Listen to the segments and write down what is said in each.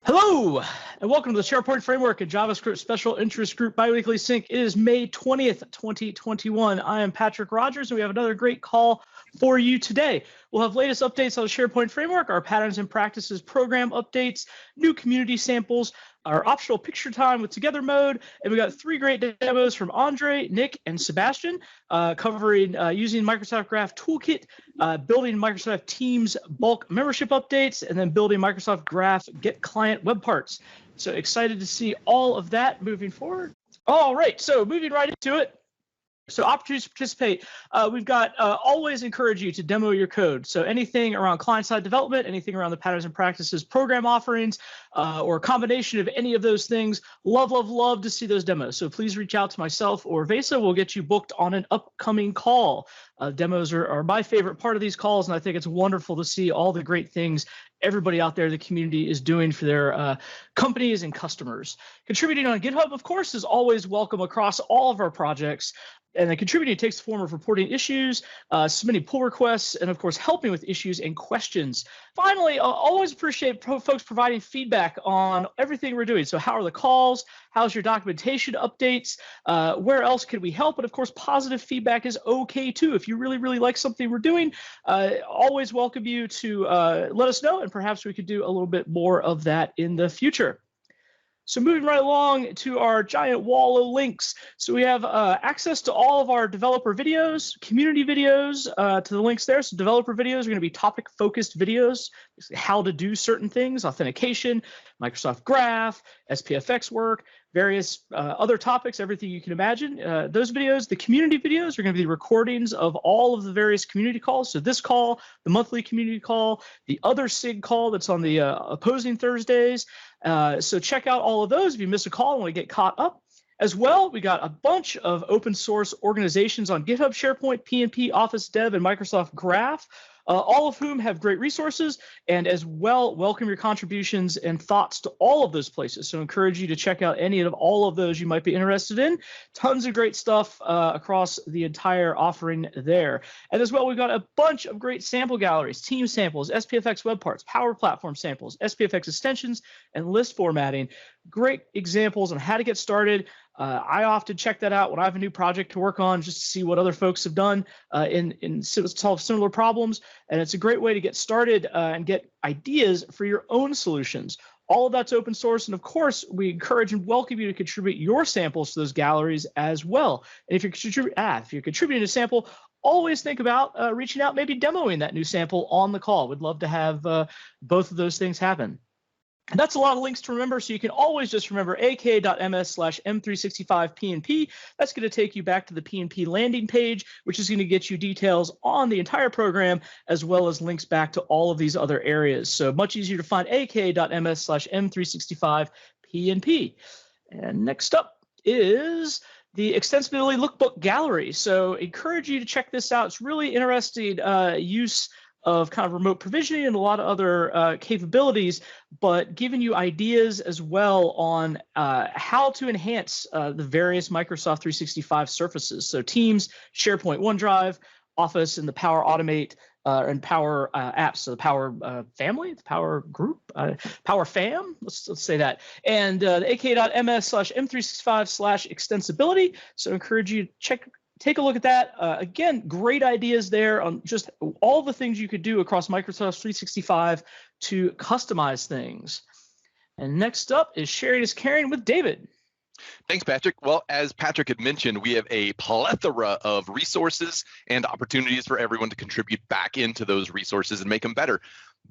Hello, and welcome to the SharePoint Framework and JavaScript Special Interest Group Biweekly Sync. It is May 20th, 2021. I am Patrick Rogers, and we have another great call for you today. We'll have latest updates on the SharePoint Framework, our patterns and practices program updates, new community samples, our optional picture time with Together mode, and we got 3 great demos from Andre, Nick, and Sebastian covering using Microsoft Graph Toolkit, building Microsoft Teams bulk membership updates, and then building Microsoft Graph Get Client web parts. So excited to see all of that moving forward. All right, so moving right into it. So opportunities to participate. We've got always encourage you to demo your code. So anything around client-side development, anything around the patterns and practices program offerings, or a combination of any of those things. Love to see those demos. So please reach out to myself or Vesa. We'll get you booked on an upcoming call. Demos are my favorite part of these calls, and I think it's wonderful to see all the great things everybody out there in the community is doing for their companies and customers. Contributing on GitHub, of course, is always welcome across all of our projects. And then contributing takes the form of reporting issues, submitting pull requests, and of course, helping with issues and questions. Finally, I always appreciate folks providing feedback on everything we're doing. So how are the calls? How's your documentation updates? Where else can we help? And of course, positive feedback is okay too. If you really like something we're doing, always welcome you to let us know, and perhaps we could do a little bit more of that in the future. So moving right along to our giant wall of links. So we have access to all of our developer videos, community videos, to the links there. So developer videos are going to be topic-focused videos, how to do certain things, authentication, Microsoft Graph, SPFx work, various other topics, everything you can imagine. Those videos, the community videos, are going to be recordings of all of the various community calls. So this call, the monthly community call, the other SIG call that's on the opposing Thursdays. So check out all of those if you miss a call and want to get caught up. As well, we got a bunch of open source organizations on GitHub, SharePoint, PnP, Office Dev, and Microsoft Graph, all of whom have great resources, and as well, welcome your contributions and thoughts to all of those places. So encourage you to check out any of all of those you might be interested in. Tons of great stuff across the entire offering there. And as well, we've got a bunch of great sample galleries, team samples, SPFx web parts, Power Platform samples, SPFx extensions, and list formatting. Great examples on how to get started. I often check that out when I have a new project to work on, just to see what other folks have done in solve similar problems. And it's a great way to get started and get ideas for your own solutions. All of that's open source. And of course, we encourage and welcome you to contribute your samples to those galleries as well. And if you're contributing a sample, always think about reaching out, maybe demoing that new sample on the call. We'd love to have both of those things happen. And that's a lot of links to remember, so you can always just remember ak.ms/m365pnp. That's going to take you back to the PnP landing page, which is going to get you details on the entire program, as well as links back to all of these other areas. So much easier to find ak.ms/m365pnp. And next up is the Extensibility Lookbook Gallery. So encourage you to check this out. It's really interesting use of kind of remote provisioning and a lot of other capabilities, but giving you ideas as well on how to enhance the various Microsoft 365 surfaces. So Teams, SharePoint, OneDrive, Office, and the Power Automate and Power apps. So the Power family, the Power group, Power fam, let's say that. And the ak.ms/m365/extensibility. So I encourage you to take a look at that. Again, great ideas there on just all the things you could do across Microsoft 365 to customize things. And next up is Sharing is Caring with David. Thanks, Patrick. Well, as Patrick had mentioned, we have a plethora of resources and opportunities for everyone to contribute back into those resources and make them better.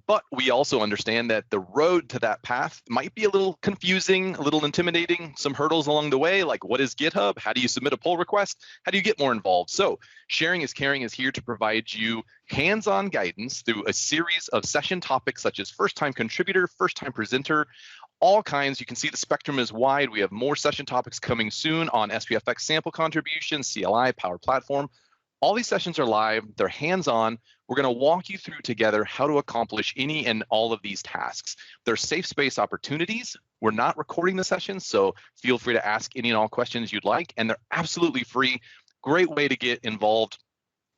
But we also understand that the road to that path might be a little confusing, a little intimidating, some hurdles along the way, like what is GitHub? How do you submit a pull request? How do you get more involved? So Sharing is Caring is here to provide you hands-on guidance through a series of session topics such as first-time contributor, first-time presenter, all kinds. You can see the spectrum is wide. We have more session topics coming soon on SPFx sample contributions, CLI, Power Platform. All these sessions are live, they're hands-on. We're going to walk you through together how to accomplish any and all of these tasks. They're safe space opportunities. We're not recording the sessions, so feel free to ask any and all questions you'd like, and they're absolutely free. Great way to get involved.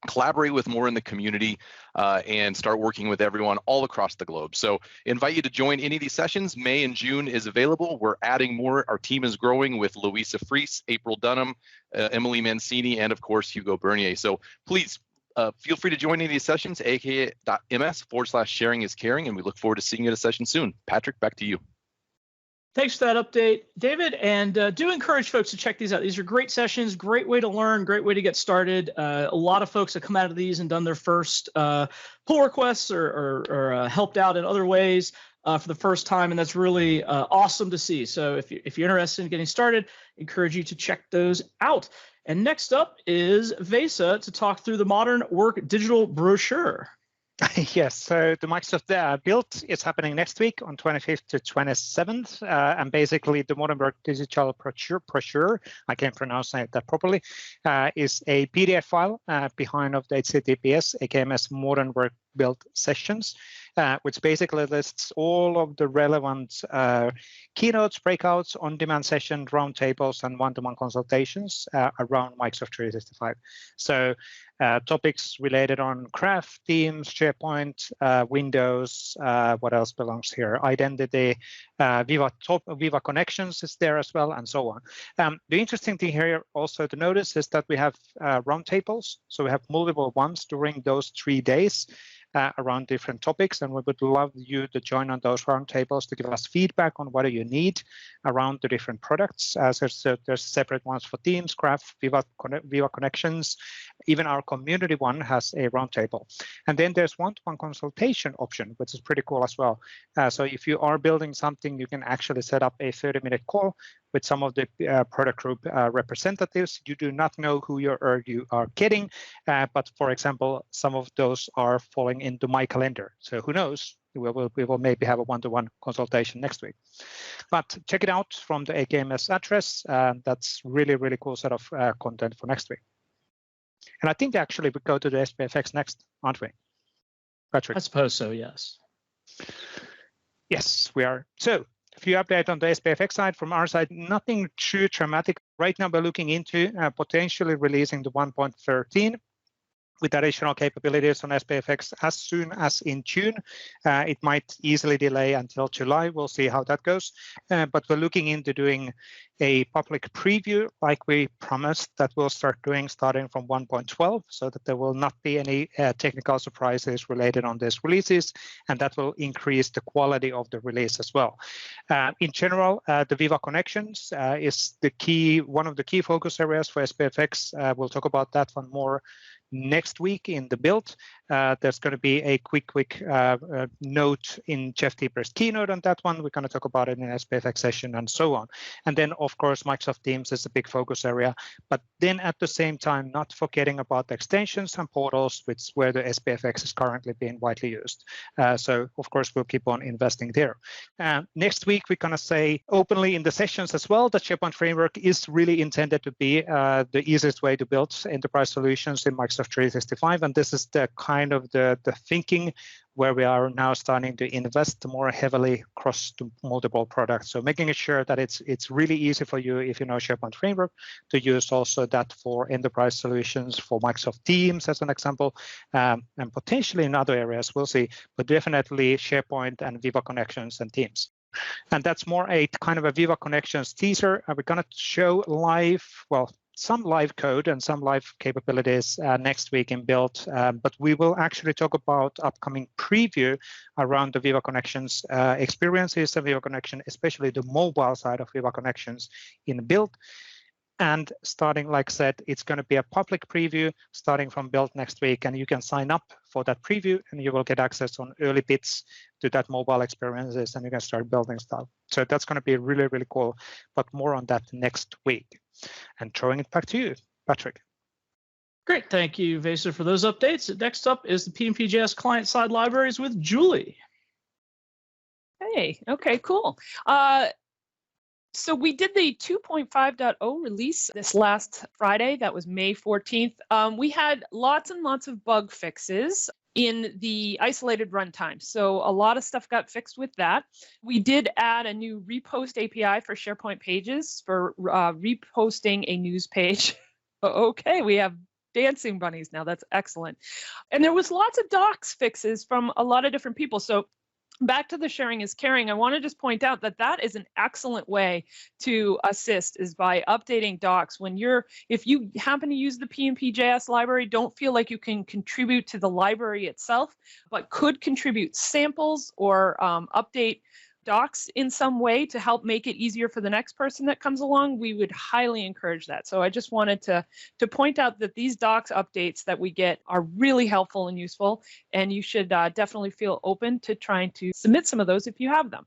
collaborate with more in the community, and start working with everyone all across the globe. So invite you to join any of these sessions. May and June is available. We're adding more. Our team is growing with Louisa Fries, April Dunham, Emily Mancini, and of course, Hugo Bernier. So please feel free to join any of these sessions, aka.ms/sharing is caring, and we look forward to seeing you at a session soon. Patrick, back to you. Thanks for that update, David. And do encourage folks to check these out. These are great sessions, great way to learn, great way to get started. A lot of folks have come out of these and done their first pull requests or helped out in other ways for the first time, and that's really awesome to see. So if you're interested in getting started, encourage you to check those out. And next up is Vesa to talk through the Modern Work Digital Brochure. Yes, so the Microsoft Build is happening next week on 25th to 27th. And basically the Modern Work Digital Brochure, I can't pronounce that properly, is a PDF file behind of the HTTPS AKMS Modern Work Build sessions, which basically lists all of the relevant keynotes, breakouts, on-demand sessions, roundtables, and one-to-one consultations around Microsoft 365. So topics related on Craft, Teams, SharePoint, Windows, what else belongs here? Identity, Viva Connections is there as well, and so on. The interesting thing here also to notice is that we have roundtables. So we have multiple ones during those 3 days. Around different topics, and we would love you to join on those roundtables to give us feedback on what do you need around the different products. There's separate ones for Teams, Craft, Viva Connections. Even our community one has a roundtable. And then there's one-to-one consultation option, which is pretty cool as well. So if you are building something, you can actually set up a 30-minute call with some of the product group representatives. You do not know who you are getting, but for example, some of those are falling into my calendar. So who knows? We will maybe have a one-to-one consultation next week. But check it out from the AKMS address. That's really, really cool set of content for next week. And I think actually we go to the SPFx next, aren't we, Patrick? I suppose so, yes. Yes, we are. So a few updates on the SPFx side. From our side, nothing too dramatic. Right now, we're looking into potentially releasing the 1.13 with additional capabilities on SPFx as soon as in June. It might easily delay until July. We'll see how that goes. But we're looking into doing a public preview like we promised that we'll start doing starting from 1.12 so that there will not be any technical surprises related on these releases, and that will increase the quality of the release as well. In general, the Viva Connections is one of the key focus areas for SPFx. We'll talk about that one more next week in the build. There's going to be a quick note in Jeff Teeper's keynote on that one. We're going to talk about it in an SPFX session and so on. And then, of course, Microsoft Teams is a big focus area. But then at the same time, not forgetting about the extensions and portals, where the SPFX is currently being widely used. So, of course, we'll keep on investing there. Next week, we're going to say openly in the sessions as well that SharePoint Framework is really intended to be the easiest way to build enterprise solutions in Microsoft 365. And this is the kind of the thinking where we are now starting to invest more heavily across the multiple products. So making sure that it's really easy for you, if you know SharePoint Framework, to use also that for enterprise solutions, for Microsoft Teams as an example, and potentially in other areas, we'll see, but definitely SharePoint and Viva Connections and Teams. And that's more a kind of a Viva Connections teaser. We're going to show live, some live code and some live capabilities next week in Build, but we will actually talk about upcoming preview around the Viva Connections experiences of Viva Connection, especially the mobile side of Viva Connections in Build. And starting, like I said, it's going to be a public preview starting from Build next week, and you can sign up for that preview and you will get access on early bits to that mobile experiences and you can start building stuff. So that's going to be really, really cool, but more on that next week. And throwing it back to you, Patrick. Great, thank you, Vesa, for those updates. Next up is the PnPjs client-side libraries with Julie. Hey, okay, cool. So we did the 2.5.0 release this last Friday. That was May 14th. We had lots and lots of bug fixes in the isolated runtime. So a lot of stuff got fixed with that. We did add a new repost API for SharePoint pages for reposting a news page. Okay, we have dancing bunnies now. That's excellent. And there was lots of docs fixes from a lot of different people. So back to the sharing is caring, I want to just point out that that is an excellent way to assist, is by updating docs. If you happen to use the PnPjs library, don't feel like you can contribute to the library itself, but could contribute samples or update docs in some way to help make it easier for the next person that comes along, we would highly encourage that. So I just wanted to point out that these docs updates that we get are really helpful and useful, and you should definitely feel open to trying to submit some of those if you have them.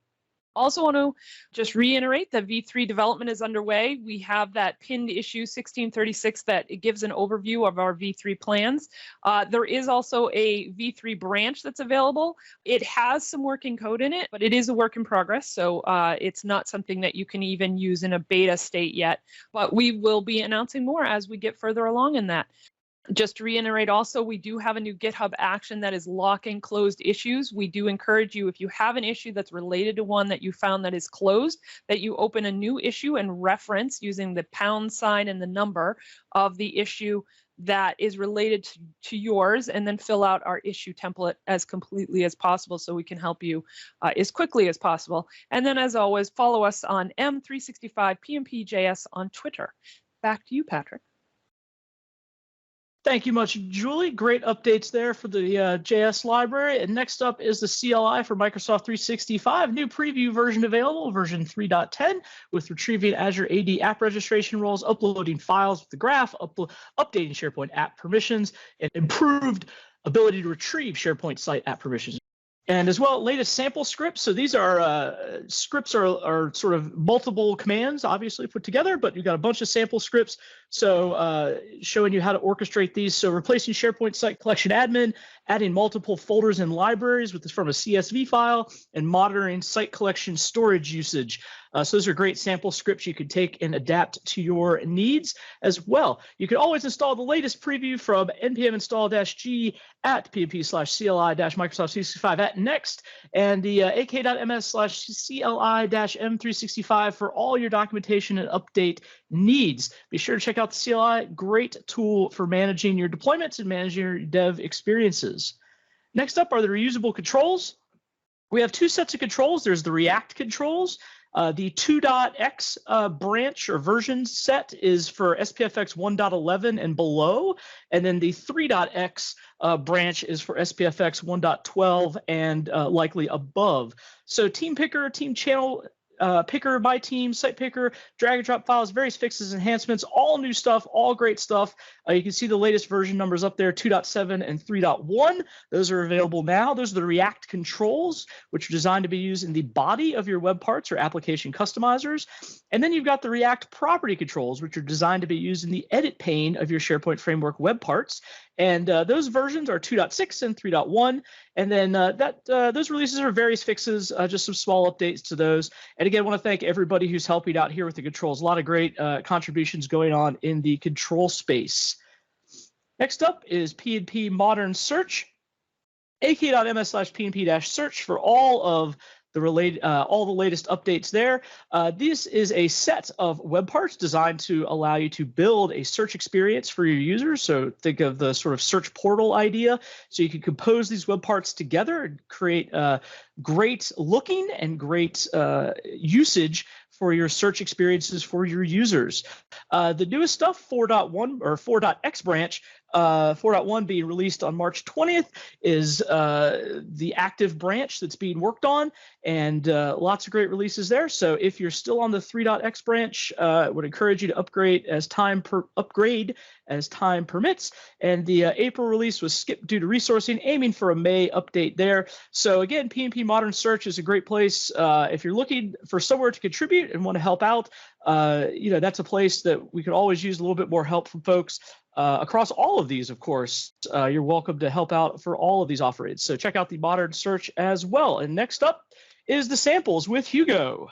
Also want to just reiterate that V3 development is underway. We have that pinned issue 1636 that it gives an overview of our V3 plans. There is also a V3 branch that's available. It has some working code in it, but it is a work in progress. So it's not something that you can even use in a beta state yet, but we will be announcing more as we get further along in that. Just to reiterate also, we do have a new GitHub action that is locking closed issues. We do encourage you, if you have an issue that's related to one that you found that is closed, that you open a new issue and reference using the #sign and the number of the issue that is related to yours, and then fill out our issue template as completely as possible so we can help you as quickly as possible. And then, as always, follow us on M365 PnPjs on Twitter. Back to you, Patrick. Thank you much, Julie. Great updates there for the JS library. And next up is the CLI for Microsoft 365. New preview version available, version 3.10, with retrieving Azure AD app registration roles, uploading files with the graph, updating SharePoint app permissions, and improved ability to retrieve SharePoint site app permissions. And as well, latest sample scripts. So these are scripts are sort of multiple commands, obviously put together, but you've got a bunch of sample scripts. So showing you how to orchestrate these. So replacing SharePoint Site Collection Admin, adding multiple folders and libraries with this from a CSV file, and monitoring site collection storage usage. So those are great sample scripts you could take and adapt to your needs as well. You can always install the latest preview from npm install-g at pnp/cli-Microsoft 365 at next, and the ak.ms/cli-m365 for all your documentation and update needs. Be sure to check out the CLI. Great tool for managing your deployments and managing your dev experiences. Next up are the reusable controls. We have two sets of controls. There's the React controls. The 2.x branch or version set is for SPFx 1.11 and below, and then the 3.x branch is for SPFx 1.12 and likely above. So team picker, team channel picker by team, site picker, drag and drop files, various fixes, enhancements, all new stuff, all great stuff. You can see the latest version numbers up there, 2.7 and 3.1. Those are available now. Those are the React controls, which are designed to be used in the body of your web parts or application customizers. And then you've got the React property controls, which are designed to be used in the edit pane of your SharePoint Framework web parts. And those versions are 2.6 and 3.1. And then those releases are various fixes, just some small updates to those. And again, I want to thank everybody who's helping out here with the controls. A lot of great contributions going on in the control space. Next up is PnP Modern Search, ak.ms/pnp-search for all of the latest updates there. This is a set of web parts designed to allow you to build a search experience for your users. So think of the sort of search portal idea. So you can compose these web parts together and create great looking and great usage for your search experiences for your users. The newest stuff, 4.1 or 4.x branch, 4.1 being released on March 20th, is the active branch that's being worked on, and lots of great releases there. So if you're still on the 3.x branch, I would encourage you to upgrade as time permits. And the April release was skipped due to resourcing, aiming for a May update there. So again, PnP Modern Search is a great place if you're looking for somewhere to contribute and want to help out. That's a place that we could always use a little bit more help from folks. Across all of these, of course, you're welcome to help out for all of these offerings. So check out the Modern Search as well. And next up is the samples with Hugo.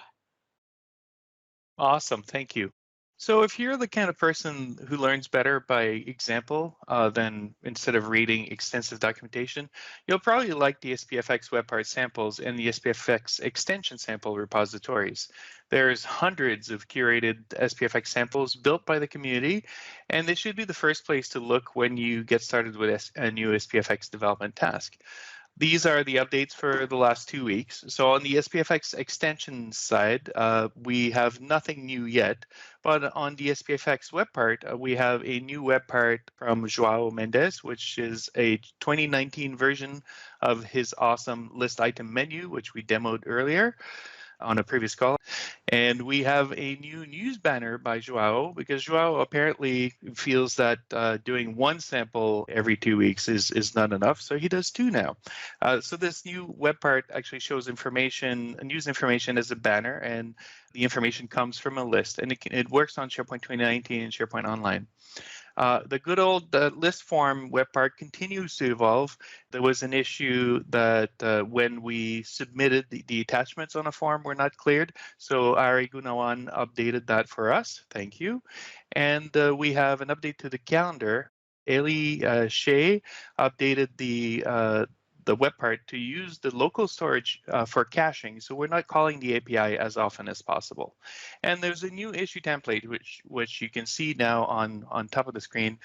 Awesome, thank you. So if you're the kind of person who learns better by example than instead of reading extensive documentation, you'll probably like the SPFx web part samples and the SPFx extension sample repositories. There's hundreds of curated SPFx samples built by the community, and this should be the first place to look when you get started with a new SPFx development task. These are the updates for the last 2 weeks. So on the SPFx extension side, we have nothing new yet, but on the SPFx web part, we have a new web part from João Mendes, which is a 2019 version of his awesome list item menu, which we demoed earlier on a previous call. And we have a new news banner by João, because João apparently feels that doing one sample every 2 weeks is not enough, so he does 2 now. So this new web part actually shows information, news information as a banner, and the information comes from a list, and it works on SharePoint 2019 and SharePoint Online. The good old list form web part continues to evolve. There was an issue that when we submitted the attachments on a form were not cleared. So Ari Gunawan updated that for us. Thank you. And we have an update to the calendar. Eli Shea updated the web part to use the local storage for caching, so we're not calling the API as often as possible. And there's a new issue template, which you can see now on top of the screen.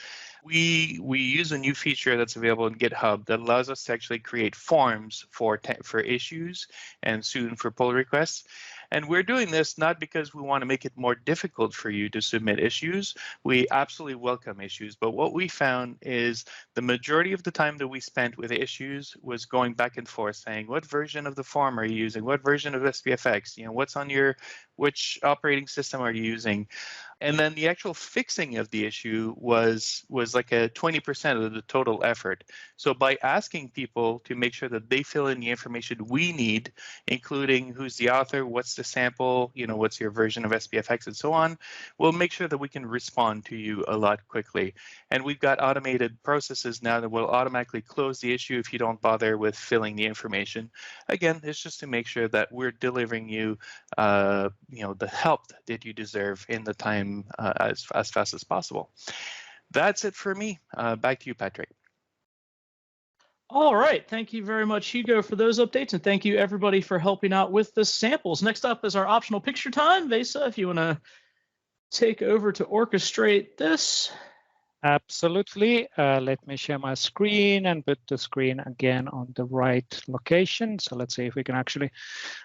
We use a new feature that's available in GitHub that allows us to actually create forms for issues and soon for pull requests. And we're doing this not because we want to make it more difficult for you to submit issues. We absolutely welcome issues, but what we found is the majority of the time that we spent with issues was going back and forth saying, what version of the form are you using? What version of SPFx? You know, what's on your, which operating system are you using? And then the actual fixing of the issue was like a 20% of the total effort. So by asking people to make sure that they fill in the information we need, including who's the author, what's the sample, you know, what's your version of SPFx and so on, we'll make sure that we can respond to you a lot quickly. And we've got automated processes now that will automatically close the issue if you don't bother with filling the information. Again, it's just to make sure that we're delivering you, you know, the help that you deserve in the time as fast as possible. That's it for me. Back to you, Patrick. All right. Thank you very much, Hugo, for those updates. And thank you, everybody, for helping out with the samples. Next up is our optional picture time. Vesa, if you want to take over to orchestrate this. Absolutely. Let me share my screen and put the screen again on the right location. So let's see if we can actually,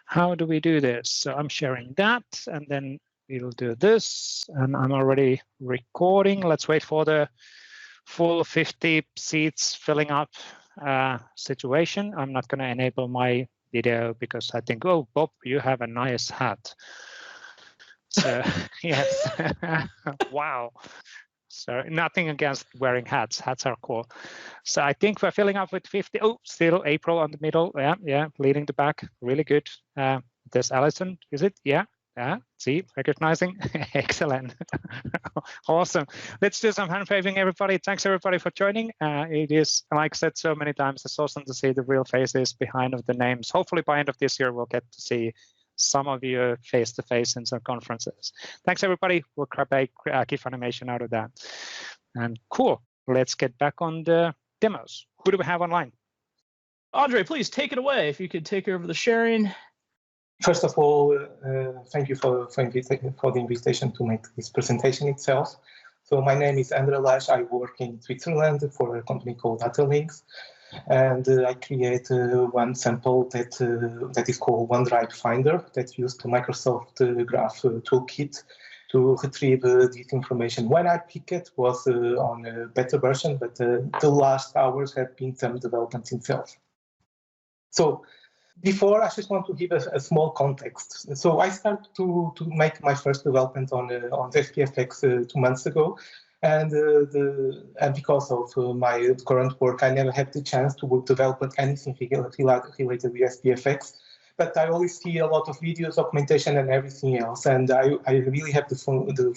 how do we do this? So I'm sharing that, and then we'll do this, and I'm already recording. Let's wait for the full 50 seats filling up situation. I'm not going to enable my video because I think, oh, Bob, you have a nice hat. So yes, wow. So nothing against wearing hats. Hats are cool. So I think we're filling up with 50. Oh, still April on the middle. Yeah, leading the back. Really good. There's Alison. Is it? Yeah. See, recognizing. Excellent. Awesome. Let's do some hand waving, everybody. Thanks, everybody, for joining. It is, like I said so many times, it's awesome to see the real faces behind of the names. Hopefully, by end of this year, we'll get to see some of you face-to-face in some conferences. Thanks, everybody. We'll grab a GIF animation out of that. And cool. Let's get back on the demos. Who do we have online? Andre, please take it away. If you could take over the sharing. First of all, thank you for the invitation to make this presentation itself. So my name is Andre Lash. I work in Switzerland for a company called Datalinks, and I create one sample that is called OneDrive Finder that used the Microsoft Graph toolkit to retrieve this information. When I picked it was on a beta version, but the last hours have been some developments itself. So before, I just want to give a small context. So I started to make my first development on SPFx 2 months ago, and because of my current work, I never had the chance to develop anything related with SPFx. But I always see a lot of videos, documentation, and everything else, and I really have the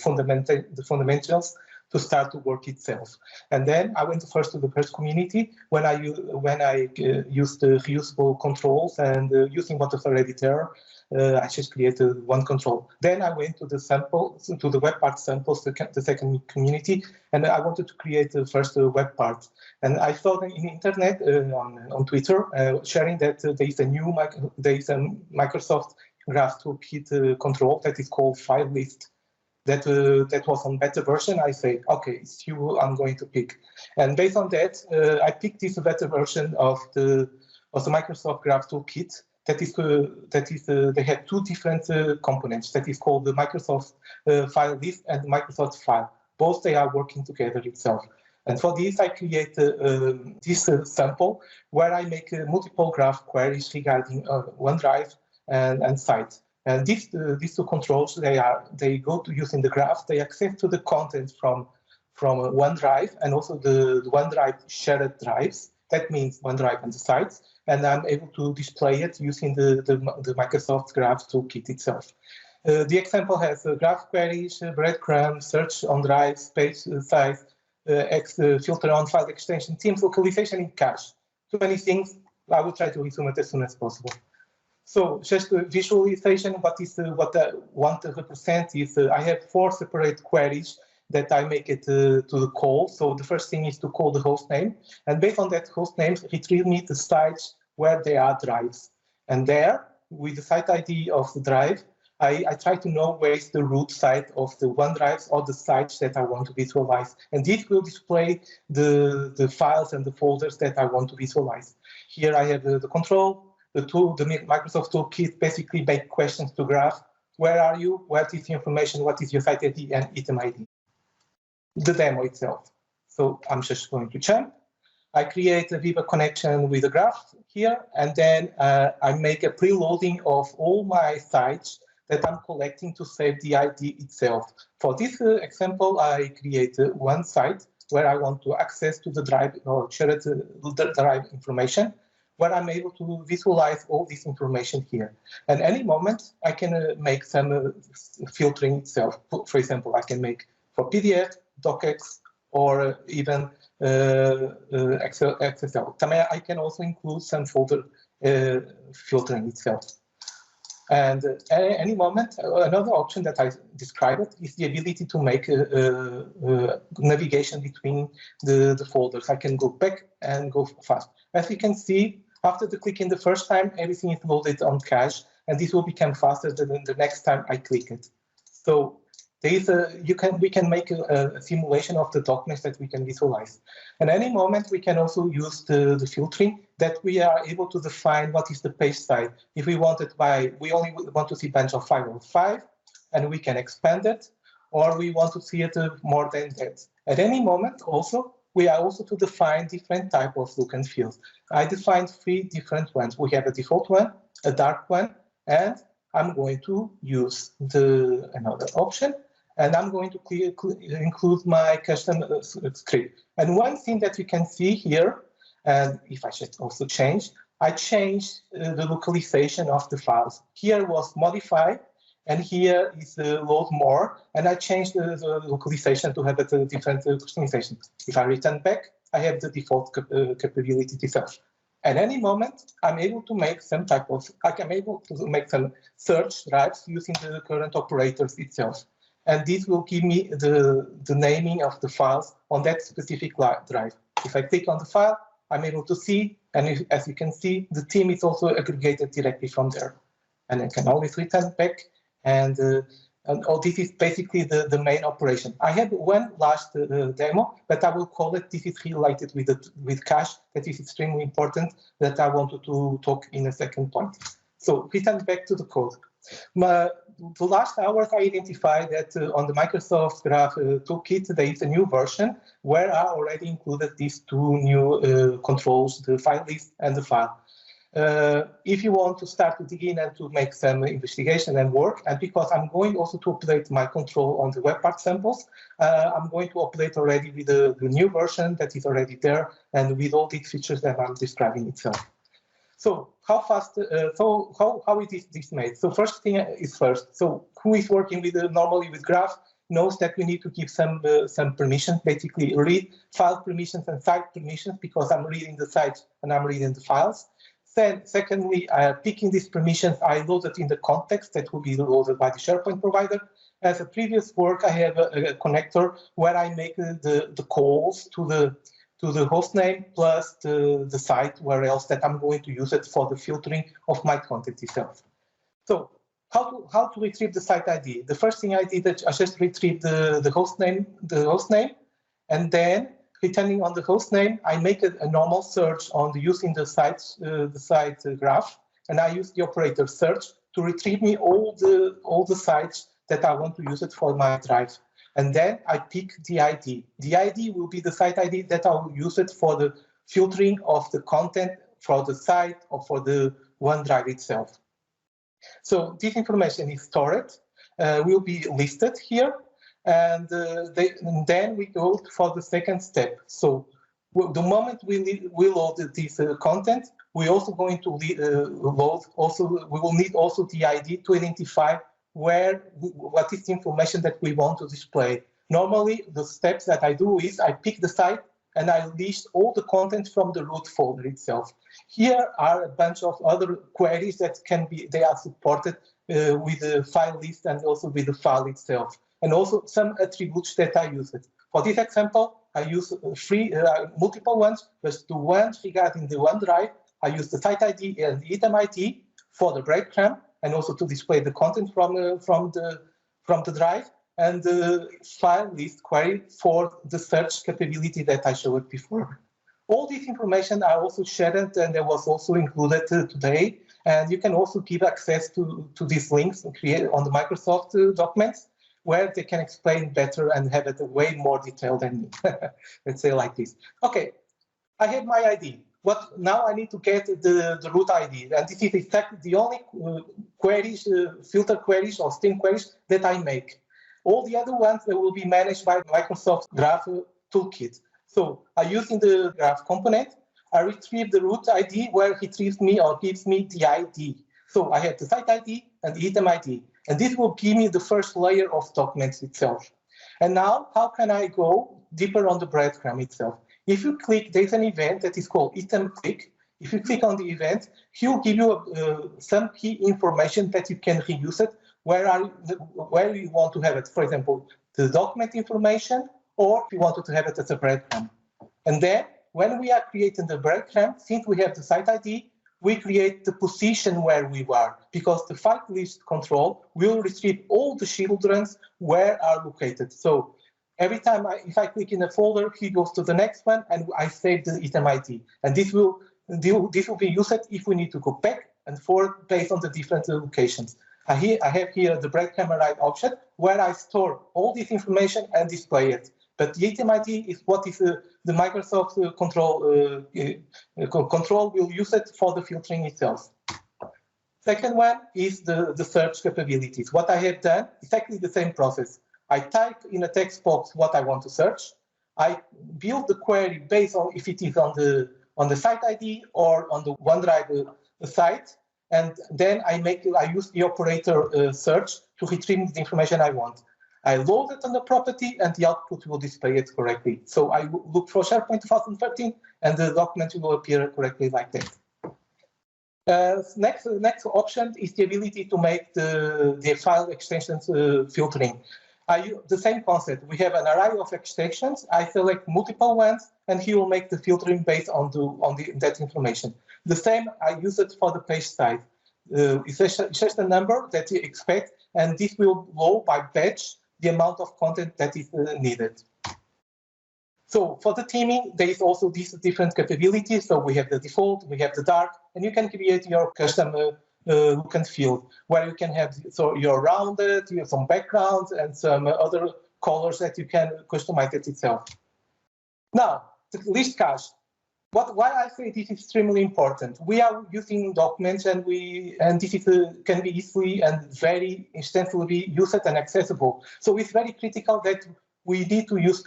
fundamentals to start to work itself. And then I went first to the first community when I used the reusable controls and using what was already there. I just created one control. Then I went to the sample, to the web part samples, the second community, and I wanted to create the first web part. And I saw in the internet on Twitter sharing that there is a Microsoft Graph Toolkit control that is called File List. That was on beta version. I say, okay, it's you I'm going to pick. And based on that, I picked this beta version of the Microsoft Graph Toolkit. They have two different components. That is called the Microsoft File List and the Microsoft File. Both they are working together itself. And for this, I create this sample where I make multiple graph queries regarding OneDrive and site. And these two controls, they go to using the graph. They access to the content from OneDrive and also the OneDrive shared drives. That means OneDrive and the sites. And I'm able to display it using the Microsoft Graph Toolkit itself. The example has graph queries, breadcrumbs, search on drive, space size, filter on file extension, teams, localization in cache. Too many things. I will try to resume it as soon as possible. So just visualization, what I want to represent is I have 4 separate queries that I make it to the call. So the first thing is to call the host name. And based on that host name, retrieve me the sites where there are drives. And there, with the site ID of the drive, I try to know where is the root site of the OneDrives or the sites that I want to visualize. And this will display the files and the folders that I want to visualize. Here I have the control. The Microsoft Toolkit basically make questions to graph. Where are you? What is the information? What is your site ID and item ID? The demo itself. So I'm just going to jump. I create a Viva connection with the graph here, and then I make a preloading of all my sites that I'm collecting to save the ID itself. For this example, I create one site where I want to access to the drive or share the drive information, where I'm able to visualize all this information here. And any moment, I can make some filtering itself. For example, I can make for PDF, docx, or even XSL. I can also include some folder filtering itself. And at any moment, another option that I described is the ability to make navigation between the folders. I can go back and go fast. As you can see, after the clicking the first time, everything is loaded on cache, and this will become faster than the next time I click it. So there is we can make a simulation of the documents that we can visualize. And any moment, we can also use the filtering that we are able to define what is the page size. If we want it we only want to see bunch of 505, and we can expand it, or we want to see it more than that. At any moment, also, we are also to define different type of look and feel. I defined 3 different ones. We have a default one, a dark one, and I'm going to use another option, and I'm going to include my custom script. And one thing that you can see here, and if I should also change, I changed the localization of the files. Here was modify, and here is load more, and I changed the localization to have a different customization. If I return back, I have the default capability itself. At any moment, I'm able to make some search drives using the current operators itself. And this will give me the naming of the files on that specific drive. If I click on the file, I'm able to see, and as you can see, the theme is also aggregated directly from there. And I can always return back, and this is basically the main operation. I have one last demo, but I will call it, this is related with cache, that is extremely important, that I wanted to talk in a second point. So return back to the code. The last hours, I identified that on the Microsoft Graph Toolkit, there is a new version where I already included these 2 new controls, the file list and the file. If you want to start to dig in and to make some investigation and work, and because I'm going also to update my control on the web part samples, I'm going to update already with the new version that is already there and with all these features that I'm describing itself. So how fast? How is this made? So first thing is first. So who is working normally with Graph? knows that we need to give some permissions, basically read file permissions and site permissions, because I'm reading the sites and I'm reading the files. Then, secondly, picking these permissions, I load it in the context that will be loaded by the SharePoint provider. As a previous work, I have a connector where I make the calls to the host name plus the site where else that I'm going to use it for the filtering of my content itself. So how to retrieve the site ID? The first thing I did is I just retrieved the host name, and then returning on the host name, I make a normal search on using the site graph, and I use the operator search to retrieve me all the sites that I want to use it for my drive. And then I pick the ID. The ID will be the site ID that I will use it for the filtering of the content for the site or for the OneDrive itself. So this information is stored, will be listed here, and then we go for the second step. So the moment we load this content, we're also going to load we will need also the ID to identify what is the information that we want to display. Normally, the steps that I do is I pick the site and I list all the content from the root folder itself. Here are a bunch of other queries that they are supported with the file list and also with the file itself, and also some attributes that I use it. For this example, I use multiple ones, but the ones regarding the OneDrive, I use the site ID and the item ID for the breadcrumb, and also to display the content from the drive, and the file list query for the search capability that I showed before. All this information are also shared, and it was also included today. And you can also give access to these links created on the Microsoft documents, where they can explain better and have it way more detailed than me. Let's say like this. Okay, I have my ID. Now I need to get the root ID, and this is exactly the only queries, filter queries or stream queries that I make. All the other ones that will be managed by Microsoft Graph Toolkit. So I using the Graph component, I retrieve the root ID where he retrieves me or gives me the ID. So I have the site ID and the item ID, and this will give me the first layer of documents itself. And now, how can I go deeper on the breadcrumb itself? If you click, there's an event that is called item click. If you click on the event, he'll give you some key information that you can reuse it where you want to have it. For example, the document information, or if you wanted to have it as a breadcrumb. And then when we are creating the breadcrumb, since we have the site ID, we create the position where we are, because the file list control will retrieve all the children where are located. So every time if I click in a folder, he goes to the next one, and I save the item ID. And this will be used if we need to go back and forth based on the different locations. I have here the breadcrumb arrive object where I store all this information and display it. But the item ID is what is the Microsoft control will use it for the filtering itself. Second one is the search capabilities. What I have done is exactly the same process. I type in a text box what I want to search. I build the query based on if it is on the site ID or on the OneDrive site, and then I use the operator search to retrieve the information I want. I load it on the property, and the output will display it correctly. So I look for SharePoint 2013, and the document will appear correctly like that. Next option is the ability to make the file extensions filtering. The same concept. We have an array of extensions. I select multiple ones, and he will make the filtering based on that information. The same, I use it for the page size. It's just a number that you expect, and this will load by batch the amount of content that is needed. So for the theming, there is also these different capabilities. So we have the default, we have the dark, and you can create your custom look and feel, where you can have your rounded, you have some backgrounds and some other colors that you can customize it itself. Now, the list cache. Why I say this is extremely important. We are using documents, and this can be easily and very extensively used and accessible. So it's very critical that we need to use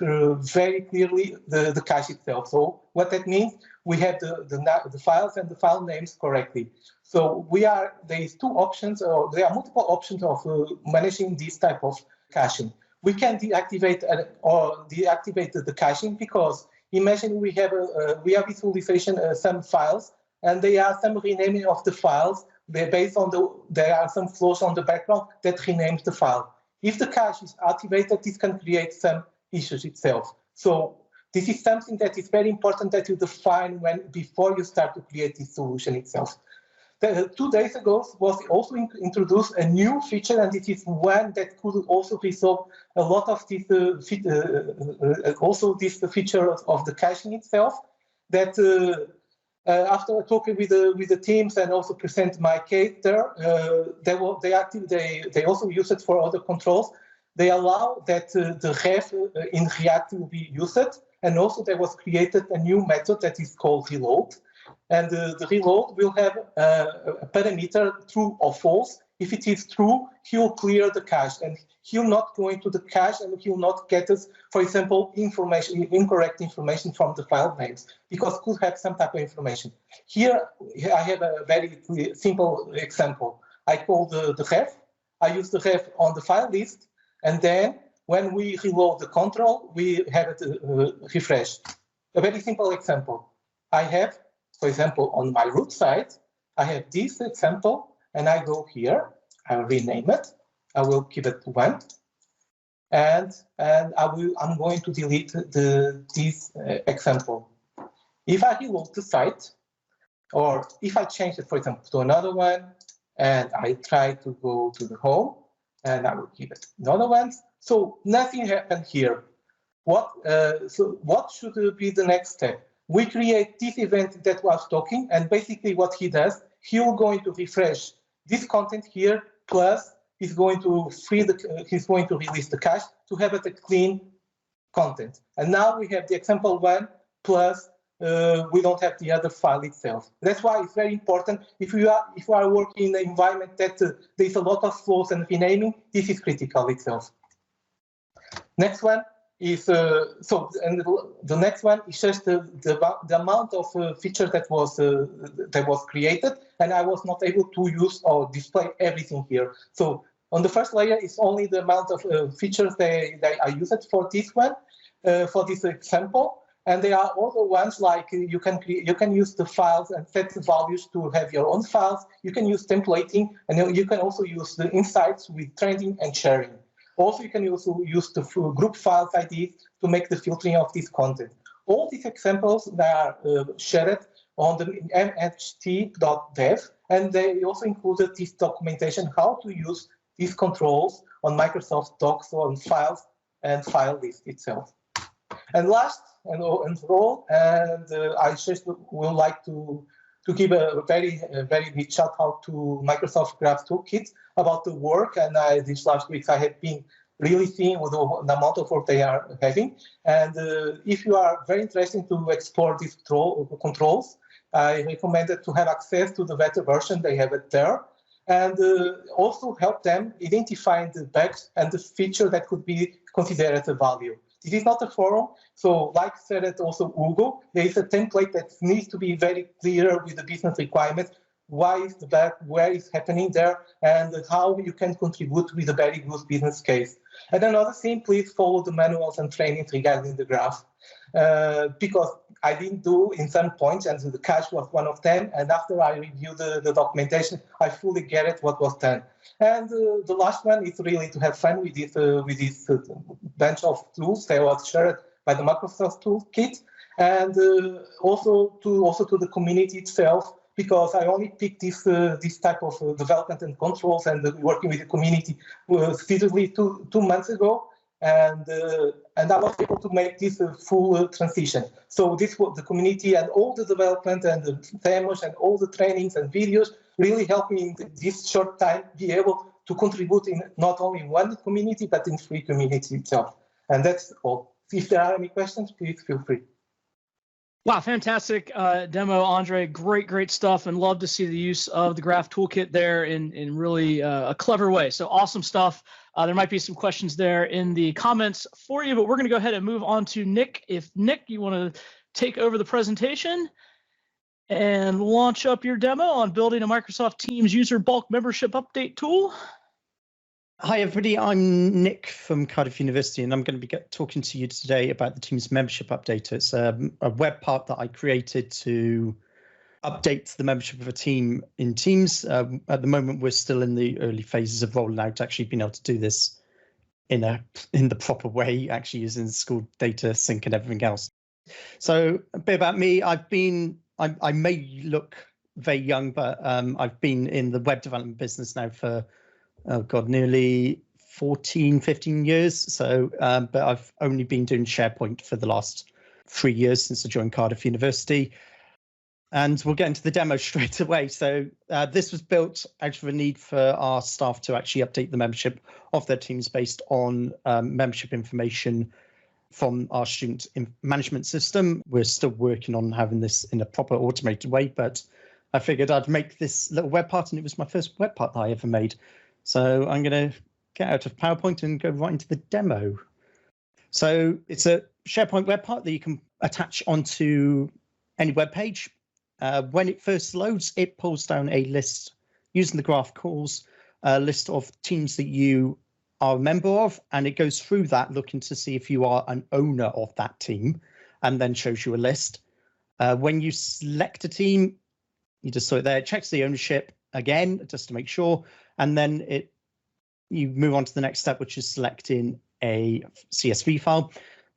very clearly the cache itself. So what that means, we have the files and the file names correctly. So there is two options, or there are multiple options of managing this type of caching. we can deactivate or deactivate the caching, because imagine we have visualization some files, and there are some renaming of the files. Based on there are some flows on the background that renames the file. If the cache is activated, this can create some issues itself. So this is something that is very important that you define before you start to create this solution itself. 2 days ago was also introduced a new feature, and it is one that could also resolve a lot of this, also this feature of the caching itself. That after talking with the teams and also present my case there, they also use it for other controls. They allow that the ref in React will be used, and also there was created a new method that is called reload. And the reload will have a parameter true or false. If it is true, he will clear the cache, and he will not go into the cache, and he will not get us, for example, incorrect information from the file names, because it could have some type of information. Here, I have a very simple example. I call the ref. I use the ref on the file list, and then when we reload the control, we have it refreshed. A very simple example. I have, for example, on my root side, I have this example, and I go here, I will rename it, I will keep it 1, and I'm going to delete this example. If I reload the site, or if I change it, for example, to another one, and I try to go to the home, and I will give it another one, so nothing happened here. So what should be the next step? We create this event that was talking, and basically what he does, he will going to refresh this content here, plus he's going to release the cache to have it a clean content. And now we have the example 1, plus we don't have the other file itself. That's why it's very important. If you are working in an environment that there's a lot of flows and renaming, this is critical itself. Next one is the next one is just the amount of features that was created, and I was not able to use or display everything here. So on the first layer, it's only the amount of features that I used for this one, for this example. And there are other ones like you can use the files and set the values to have your own files. You can use templating, and you can also use the insights with trending and sharing. Also, you can also use the group files IDs to make the filtering of this content. All these examples that are shared on the mht.dev, and they also included this documentation, how to use these controls on Microsoft Docs, on files and file list itself. And last and all, I just would like to give a very big shout out to Microsoft Graph Toolkit about the work. And these last weeks I have been really seeing the amount of work they are having. And if you are very interested to explore these controls, I recommend to have access to the beta version. They have it there. And also help them identifying the bugs and the feature that could be considered as a value. This is not a forum, so like said it also Hugo, there is a template that needs to be very clear with the business requirements. Why is the bug, where is happening there, and how you can contribute with a very good business case. And another thing, please follow the manuals and trainings regarding the graph, because I didn't do in some points, and the cache was one of them, and after I reviewed the documentation, I fully get it what was done. And the last one is really to have fun with this bunch of tools that was shared by the Microsoft Toolkit, and also to the community itself, because I only picked this type of development and controls and working with the community seriously two months ago, and I was able to make this full transition. So this was the community and all the development and the demos and all the trainings and videos really helped me in this short time be able to contribute in not only one community, but in 3 communities itself. And that's all. If there are any questions, please feel free. Wow, fantastic demo, Andre. Great stuff, and love to see the use of the Graph Toolkit there in really a clever way. So awesome stuff. There might be some questions there in the comments for you, but we're going to go ahead and move on to Nick. If Nick, you want to take over the presentation and launch up your demo on building a Microsoft Teams user bulk membership update tool. Hi, everybody. I'm Nick from Cardiff University, and I'm going to be talking to you today about the Teams membership update. It's a web part that I created to update the membership of a team in Teams. At the moment, we're still in the early phases of rolling out, actually being able to do this in the proper way, actually using the school data sync and everything else. So a bit about me. I may look very young, but I've been in the web development business now for nearly 15 years. So, but I've only been doing SharePoint for the last 3 years since I joined Cardiff University. And we'll get into the demo straight away. So this was built out of a need for our staff to actually update the membership of their teams based on membership information from our student management system. We're still working on having this in a proper automated way, but I figured I'd make this little web part, and it was my first web part that I ever made. So I'm going to get out of PowerPoint and go right into the demo. So it's a SharePoint web part that you can attach onto any web page. When it first loads, it pulls down a list using the graph calls, a list of teams that you are a member of, and it goes through that looking to see if you are an owner of that team, and then shows you a list. When you select a team, you just saw it there, it checks the ownership again, just to make sure, and then you move on to the next step, which is selecting a CSV file.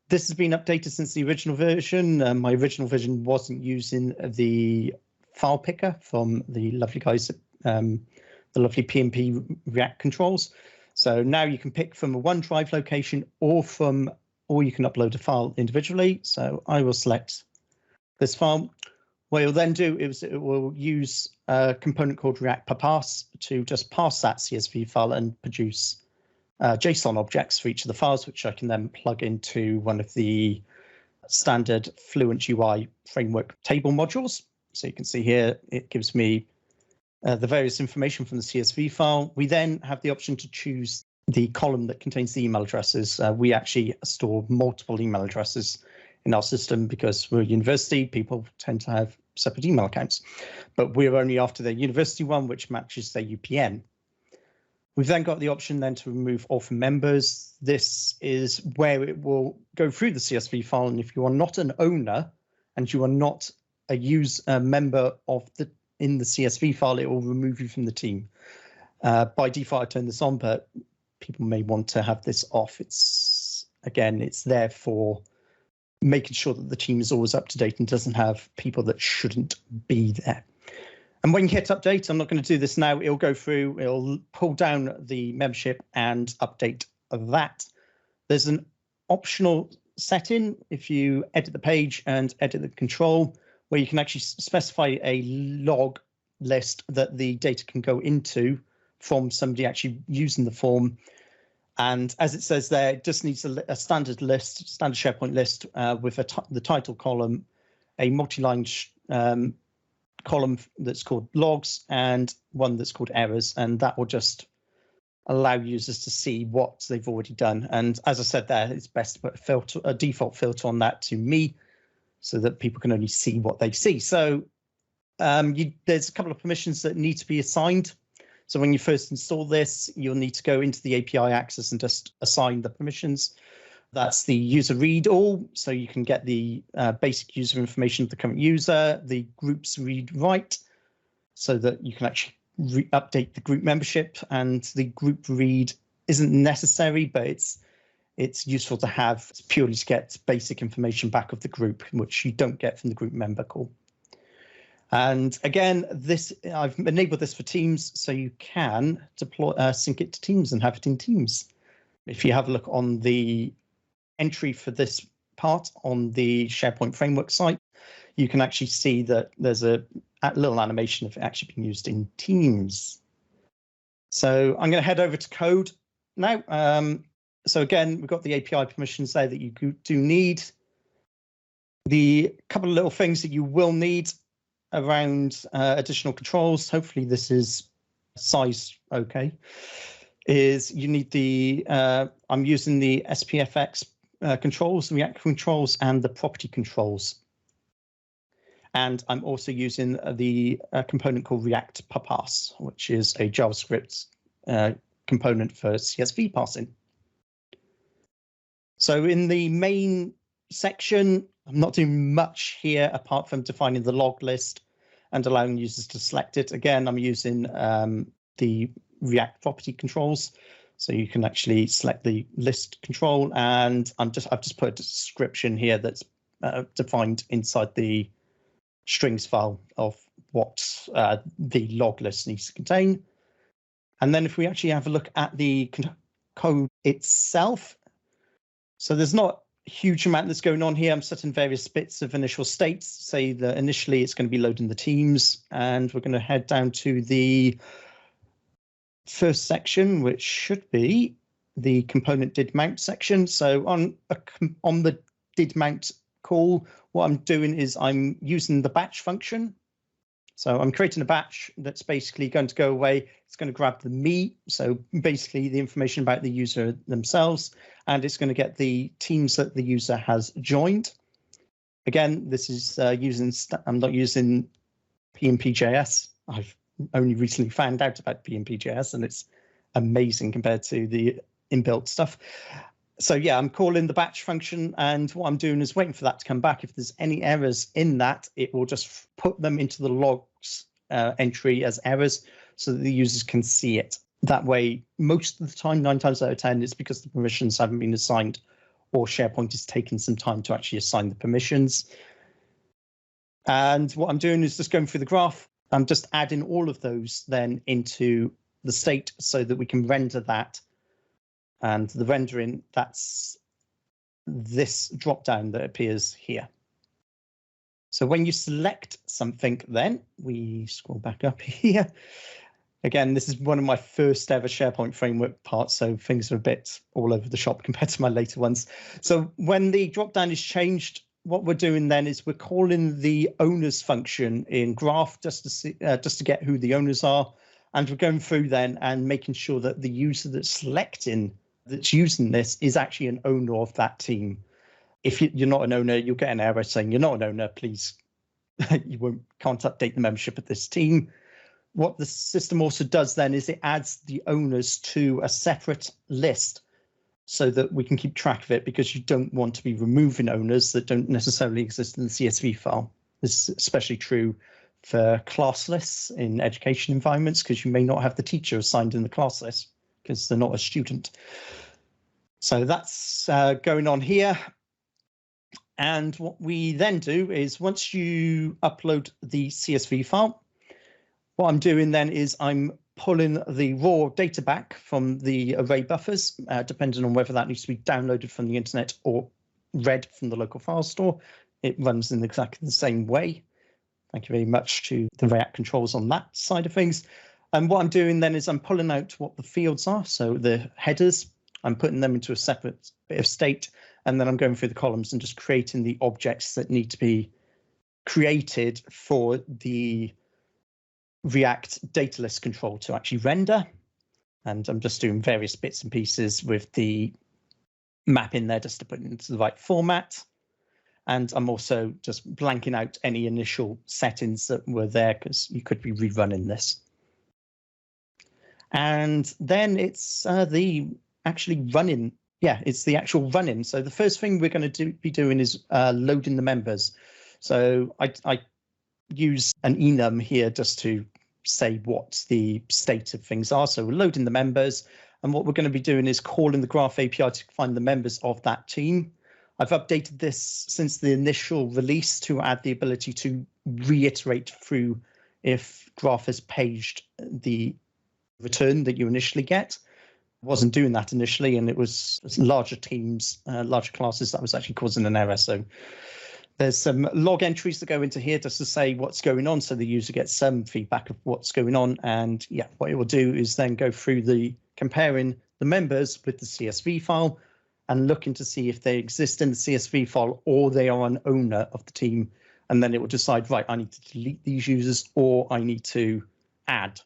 This has been updated since the original version. My original version wasn't using the file picker from the lovely guys at the lovely PnP React controls. So now you can pick from a OneDrive location or you can upload a file individually. So I will select this file. What you'll then do is it will use a component called React per pass to just pass that CSV file and produce JSON objects for each of the files, which I can then plug into one of the standard Fluent UI framework table modules. So you can see here, it gives me the various information from the CSV file. We then have the option to choose the column that contains the email addresses. We actually store multiple email addresses in our system because we're a university. People tend to have separate email accounts, but we're only after their university one, which matches their UPN. We've then got the option then to remove orphan members. This is where it will go through the CSV file, and if you are not an owner and you are not a member of in the CSV file, it will remove you from the team. By default, I turn this on, but people may want to have this off. It's there for making sure that the team is always up to date and doesn't have people that shouldn't be there. And when you hit update, I'm not going to do this now, it'll go through, it'll pull down the membership and update that. There's an optional setting if you edit the page and edit the control, where you can actually specify a log list that the data can go into from somebody actually using the form. And as it says there, it just needs a standard SharePoint list with the title column, a multi-line column that's called logs, and one that's called errors, and that will just allow users to see what they've already done. And as I said there, it's best to put a default filter on that to me, so that people can only see what they see. So there's a couple of permissions that need to be assigned. So when you first install this, you'll need to go into the API access and just assign the permissions. That's the user read all, so you can get the basic user information of the current user, the groups read write, so that you can actually update the group membership, and the group read isn't necessary, but it's useful to have purely to get basic information back of the group, which you don't get from the group member call. And again, I've enabled this for Teams, so you can deploy sync it to Teams and have it in Teams. If you have a look on the entry for this part on the SharePoint Framework site, you can actually see that there's a little animation of it actually being used in Teams. So I'm going to head over to code now. So again, we've got the API permissions there that you do need. The couple of little things that you will need around additional controls, hopefully this is size okay, is you need the, I'm using the SPFx controls, the React controls, and the property controls. And I'm also using the component called React per pass, which is a JavaScript component for CSV parsing. So in the main section, I'm not doing much here apart from defining the log list and allowing users to select it. Again, I'm using the React property controls. So you can actually select the list control, and I've just put a description here that's defined inside the strings file of what the log list needs to contain. And then if we actually have a look at the code itself, so there's not a huge amount that's going on here. I'm setting various bits of initial states. Say that initially it's going to be loading the teams, and we're going to head down to the first section, which should be the component did mount section. So on the did mount call, what I'm doing is I'm using the batch function. So I'm creating a batch that's basically going to go away. It's going to grab the me, so basically the information about the user themselves, and it's going to get the teams that the user has joined. Again, this is I'm not using PnPjs. I've only recently found out about PnPjs, and it's amazing compared to the inbuilt stuff. So yeah, I'm calling the batch function, and what I'm doing is waiting for that to come back. If there's any errors in that, it will just put them into the logs entry as errors so that the users can see it. That way, most of the time, 9 times out of 10, it's because the permissions haven't been assigned, or SharePoint has taken some time to actually assign the permissions. And what I'm doing is just going through the graph. I'm just adding all of those then into the state so that we can render that. And the rendering, that's this drop down that appears here. So when you select something, then we scroll back up here. Again, this is one of my first ever SharePoint framework parts, so things are a bit all over the shop compared to my later ones. So when the drop down is changed, what we're doing then is we're calling the owners function in graph just to get who the owners are. And we're going through then and making sure that the user that's using this is actually an owner of that team. If you're not an owner, you'll get an error saying you're not an owner, please, can't update the membership of this team. What the system also does then is it adds the owners to a separate list so that we can keep track of it, because you don't want to be removing owners that don't necessarily exist in the CSV file. This is especially true for class lists in education environments, because you may not have the teacher assigned in the class list because they're not a student. So that's going on here. And what we then do is once you upload the CSV file, what I'm doing then is I'm pulling the raw data back from the array buffers, depending on whether that needs to be downloaded from the internet or read from the local file store. It runs in exactly the same way. Thank you very much to the React controls on that side of things. And what I'm doing then is I'm pulling out what the fields are. So the headers, I'm putting them into a separate bit of state, and then I'm going through the columns and just creating the objects that need to be created for the React data list control to actually render. And I'm just doing various bits and pieces with the map in there just to put it into the right format. And I'm also just blanking out any initial settings that were there, because you could be rerunning this. And then it's the actually running. Yeah, it's the actual running. So the first thing we're going to be doing is loading the members. So I use an enum here just to say what the state of things are. So we're loading the members, and what we're going to be doing is calling the Graph API to find the members of that team. I've updated this since the initial release to add the ability to reiterate through if Graph has paged the return that you initially get. I wasn't doing that initially, and it was larger teams, larger classes that was actually causing an error. So there's some log entries that go into here just to say what's going on, so the user gets some feedback of what's going on. And yeah, what it will do is then go through the comparing the members with the CSV file and looking to see if they exist in the CSV file or they are an owner of the team. And then it will decide, right, I need to delete these users or I need to add.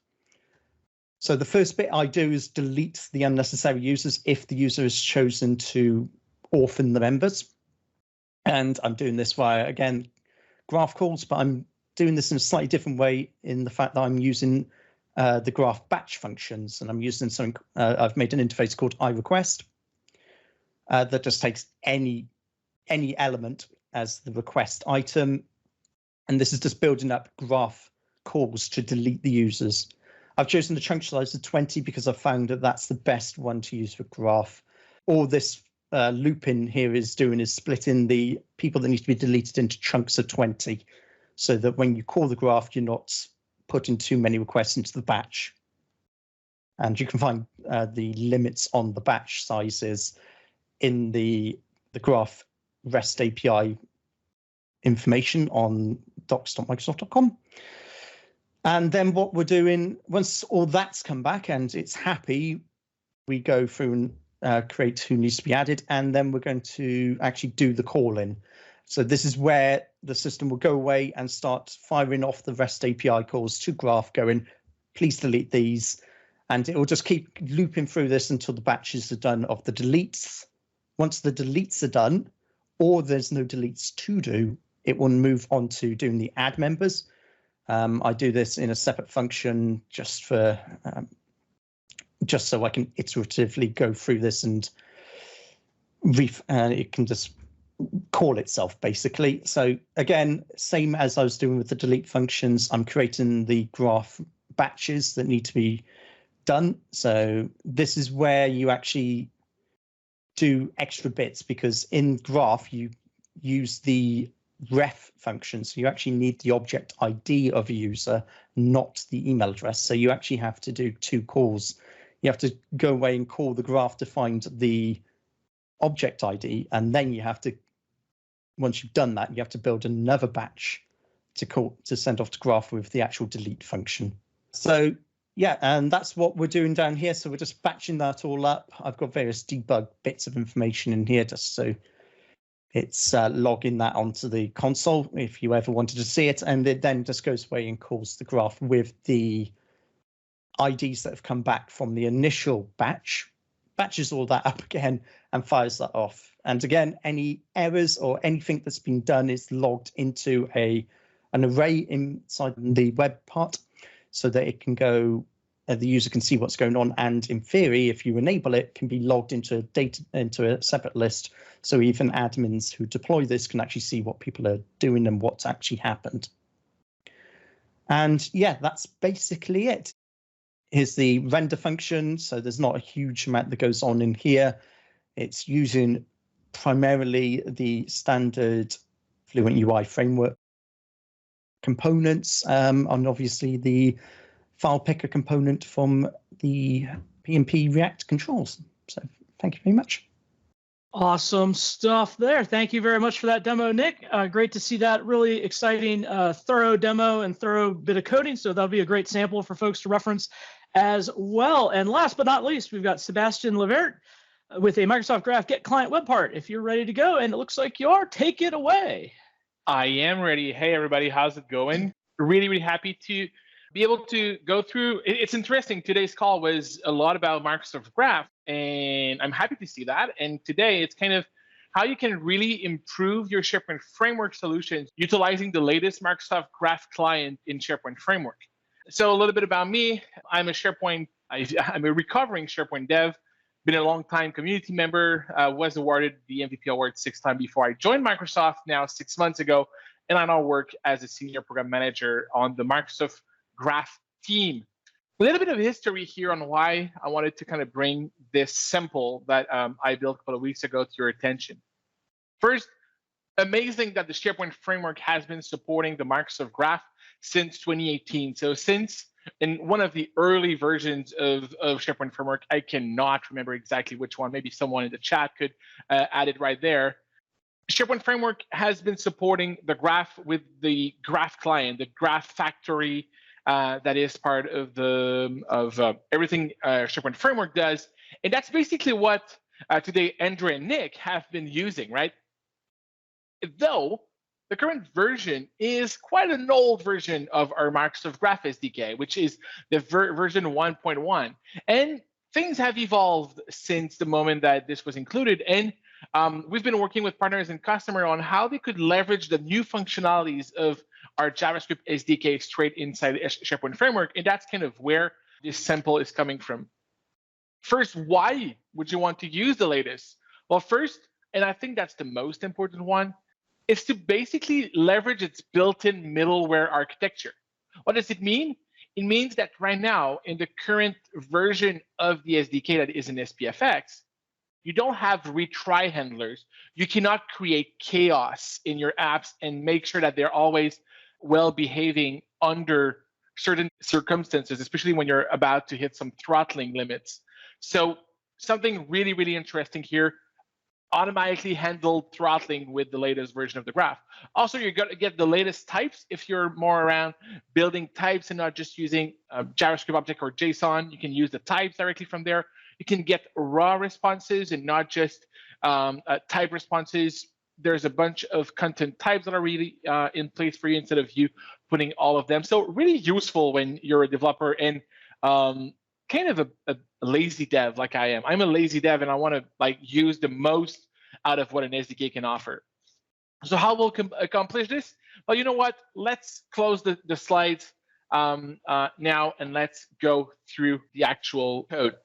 So the first bit I do is delete the unnecessary users if the user has chosen to orphan the members. And I'm doing this via, again, graph calls, but I'm doing this in a slightly different way in the fact that I'm using the graph batch functions, and I'm using something. I've made an interface called iRequest that just takes any element as the request item, and this is just building up graph calls to delete the users. I've chosen the chunk size of 20 because I've found that that's the best one to use for graph. All this looping here is doing is splitting the people that need to be deleted into chunks of 20, so that when you call the graph, you're not putting too many requests into the batch. And you can find the limits on the batch sizes in the graph REST API information on docs.microsoft.com. And then what we're doing, once all that's come back and it's happy, we go through and create who needs to be added, and then we're going to actually do the calling. So this is where the system will go away and start firing off the REST API calls to graph, going, please delete these. And it will just keep looping through this until the batches are done of the deletes. Once the deletes are done, or there's no deletes to do, it will move on to doing the add members. I do this in a separate function just for just so I can iteratively go through this, and it can just call itself basically. So again, same as I was doing with the delete functions, I'm creating the graph batches that need to be done. So this is where you actually do extra bits, because in graph you use the ref function, so you actually need the object ID of a user, not the email address. So you actually have to do two calls. You have to go away and call the graph to find the object ID, and then you have to, once you've done that, you have to build another batch to send off to graph with the actual delete function. So yeah, and that's what we're doing down here. So we're just batching that all up. I've got various debug bits of information in here just so it's logging that onto the console if you ever wanted to see it, and it then just goes away and calls the graph with the IDs that have come back from the initial batch, batches all that up again and fires that off. And again, any errors or anything that's been done is logged into an array inside the web part, so that it can go, the user can see what's going on, and in theory, if you enable it, can be logged into a separate list, so even admins who deploy this can actually see what people are doing and what's actually happened. And yeah, that's basically it. Here's the render function. So there's not a huge amount that goes on in here. It's using primarily the standard Fluent UI framework components, and obviously the file picker component from the PnP React controls. So thank you very much. Awesome stuff there. Thank you very much for that demo, Nick. Great to see that really exciting, thorough demo and thorough bit of coding. So that'll be a great sample for folks to reference as well. And last but not least, we've got Sebastian Levert with a Microsoft Graph Get Client web part. If you're ready to go, and it looks like you are, take it away. I am ready. Hey, everybody, how's it going? Really, really happy to be able to go through. It's interesting. Today's call was a lot about Microsoft Graph, and I'm happy to see that. And today it's kind of how you can really improve your SharePoint Framework solutions utilizing the latest Microsoft Graph client in SharePoint Framework. So a little bit about me. I'm a recovering SharePoint dev, been a long time community member, was awarded the MVP award 6 times before I joined Microsoft now 6 months ago. And I now work as a senior program manager on the Microsoft Graph team. A little bit of history here on why I wanted to kind of bring this sample that I built a couple of weeks ago to your attention. First, amazing that the SharePoint framework has been supporting the Microsoft Graph since 2018. So since in one of the early versions of SharePoint framework, I cannot remember exactly which one, maybe someone in the chat could add it right there. SharePoint framework has been supporting the Graph with the Graph client, the Graph factory that is part of everything SharePoint framework does. And that's basically what today Andrew and Nick have been using, right? Though the current version is quite an old version of our Microsoft Graph SDK, which is the version 1.1. And things have evolved since the moment that this was included. And we've been working with partners and customers on how they could leverage the new functionalities of our JavaScript SDK straight inside the SharePoint framework. And that's kind of where this sample is coming from. First, why would you want to use the latest? Well, first, and I think that's the most important one, is to basically leverage its built-in middleware architecture. What does it mean? It means that right now, in the current version of the SDK that is in SPFx, you don't have retry handlers. You cannot create chaos in your apps and make sure that they're always well behaving under certain circumstances, especially when you're about to hit some throttling limits. So something really, really interesting here, automatically handled throttling with the latest version of the graph. Also, you're going to get the latest types if you're more around building types and not just using JavaScript object or JSON. You can use the types directly from there. You can get raw responses and not just type responses. There's a bunch of content types that are really in place for you instead of you putting all of them. So really useful when you're a developer and kind of a lazy dev like I am. I'm a lazy dev and I want to use the most out of what an SDK can offer. So how we'll accomplish this? Well, you know what? Let's close the slides now and let's go through the actual code.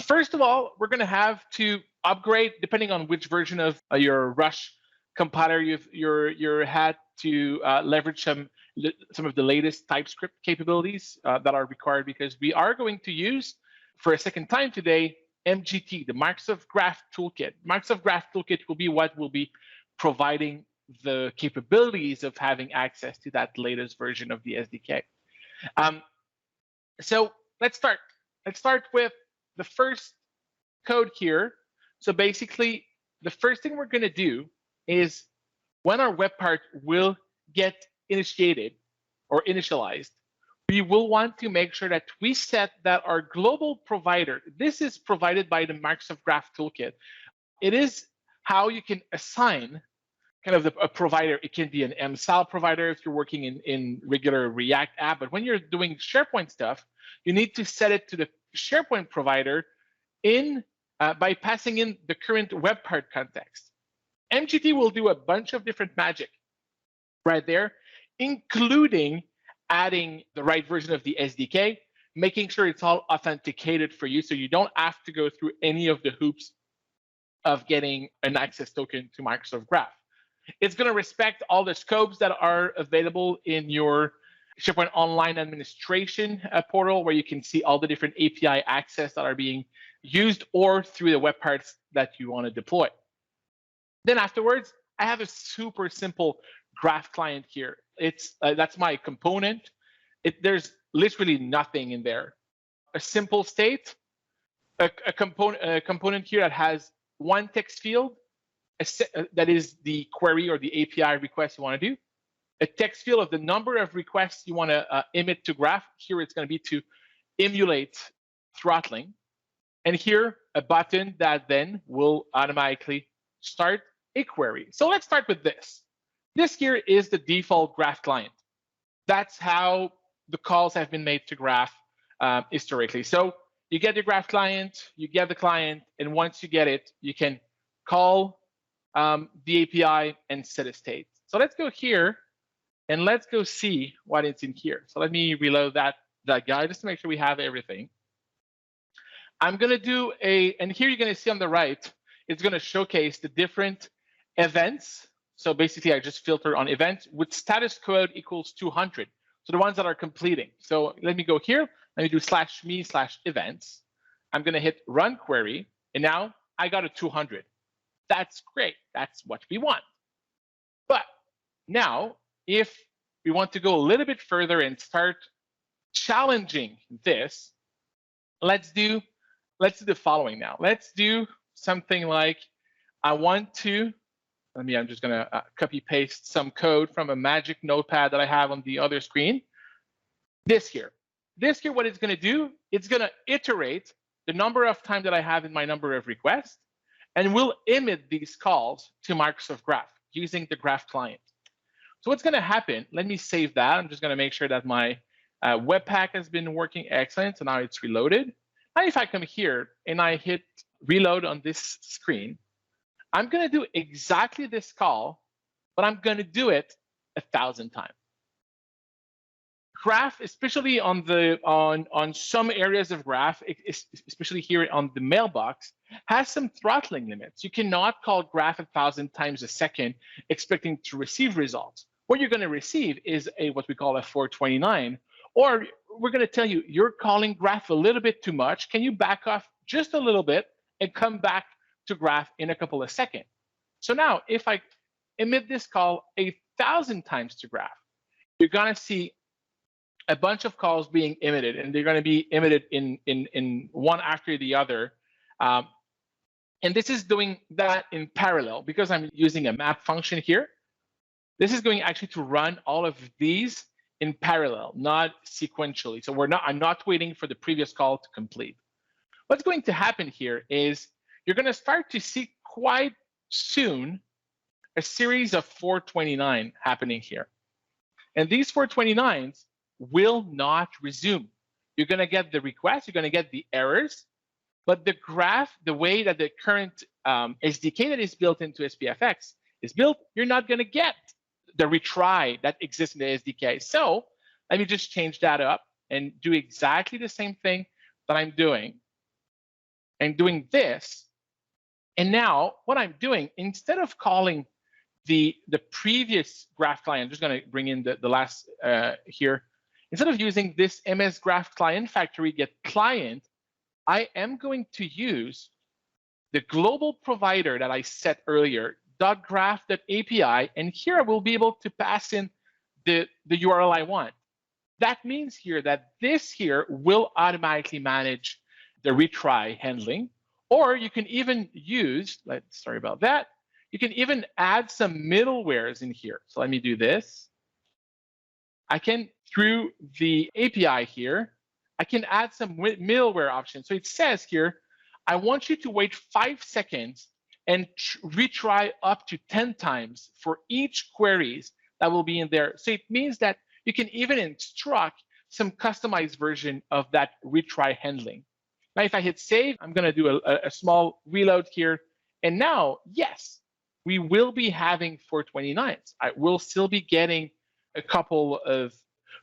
First of all, we're going to have to upgrade, depending on which version of your Rush compiler you're had, to leverage some of the latest TypeScript capabilities that are required, because we are going to use, for a second time today, MGT, the Microsoft Graph Toolkit. Microsoft Graph Toolkit will be what will be providing the capabilities of having access to that latest version of the SDK. So let's start. Let's start with the first code here. So basically, the first thing we're going to do is when our web part will get initiated or initialized, we will want to make sure that we set that our global provider, this is provided by the Microsoft Graph Toolkit. It is how you can assign kind of a provider. It can be an MSAL provider if you're working in regular React app, but when you're doing SharePoint stuff, you need to set it to the SharePoint provider by passing in the current web part context. MGT will do a bunch of different magic right there, including adding the right version of the SDK, making sure it's all authenticated for you so you don't have to go through any of the hoops of getting an access token to Microsoft Graph. It's going to respect all the scopes that are available in your SharePoint Online Administration portal, where you can see all the different API access that are being used or through the web parts that you want to deploy. Then afterwards, I have a super simple graph client here. That's my component. There's literally nothing in there. A simple state, a component here that has one text field, that is the query or the API request you want to do, a text field of the number of requests you want to emit to graph. Here it's going to be to emulate throttling. And here, a button that then will automatically start a query. So let's start with this. This here is the default graph client. That's how the calls have been made to graph historically. So you get the graph client, you get the client, and once you get it, you can call the API and set a state. So let's go here and let's go see what is in here. So let me reload that guy just to make sure we have everything. I'm going to do and here you're going to see on the right, it's going to showcase the different events. So basically, I just filter on events with status code equals 200. So the ones that are completing. So let me go here. Let me do /me/events. I'm going to hit run query. And now I got a 200. That's great. That's what we want. But now, if we want to go a little bit further and start challenging this, let's do the following now. Let's do something like, I'm just going to copy paste some code from a magic notepad that I have on the other screen. This here, what it's going to do, it's going to iterate the number of times that I have in my number of requests, and will emit these calls to Microsoft Graph using the Graph client. So what's going to happen, let me save that. I'm just going to make sure that my Webpack has been working excellent. So now it's reloaded. Now if I come here and I hit reload on this screen, I'm going to do exactly this call, but I'm going to do it 1,000 times. Graph, especially on some areas of graph, especially here on the mailbox, has some throttling limits. You cannot call graph 1,000 times a second expecting to receive results. What you're going to receive is what we call a 429, or we're going to tell you, you're calling graph a little bit too much. Can you back off just a little bit and come back to graph in a couple of seconds? So now, if I emit this call 1,000 times to graph, you're going to see a bunch of calls being emitted, and they're going to be emitted in one after the other. And this is doing that in parallel because I'm using a map function here. This is going actually to run all of these in parallel, not sequentially. So I'm not waiting for the previous call to complete. What's going to happen here is you're going to start to see quite soon a series of 429 happening here. And these 429s will not resume. You're going to get the request, you're going to get the errors, but the graph, the way that the current SDK that is built into SPFx is built, you're not going to get the retry that exists in the SDK. So let me just change that up and do exactly the same thing that I'm doing and doing this. And now what I'm doing, instead of calling the previous graph client, I'm just going to bring in the last here. Instead of using this MS Graph Client Factory get client, I am going to use the global provider that I set earlier, .graph.api, and here I will be able to pass in the URL I want. That means here that this here will automatically manage the retry handling, or you can even use, sorry about that, you can even add some middlewares in here. So let me do this. I can, through the API here, I can add some middleware options. So it says here, I want you to wait 5 seconds and retry up to 10 times for each queries that will be in there. So it means that you can even instruct some customized version of that retry handling. Now, if I hit save, I'm going to do a small reload here. And now, yes, we will be having 429s. I will still be getting a couple of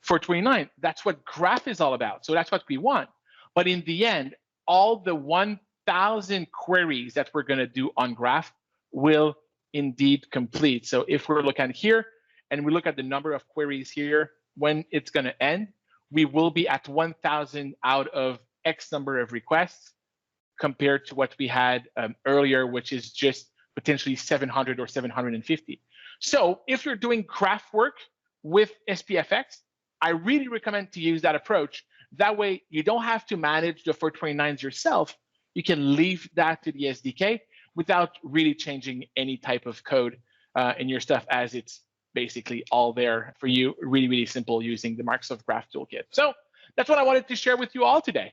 429. That's what graph is all about. So that's what we want. But in the end, all the 1,000 queries that we're going to do on graph will indeed complete. So if we're looking here and we look at the number of queries here, when it's going to end, we will be at 1,000 out of X number of requests compared to what we had earlier, which is just potentially 700 or 750. So if you're doing graph work with SPFx, I really recommend to use that approach. That way, you don't have to manage the 429s yourself. You can leave that to the SDK without really changing any type of code in your stuff, as it's basically all there for you. Really, really simple using the Microsoft Graph Toolkit. So that's what I wanted to share with you all today.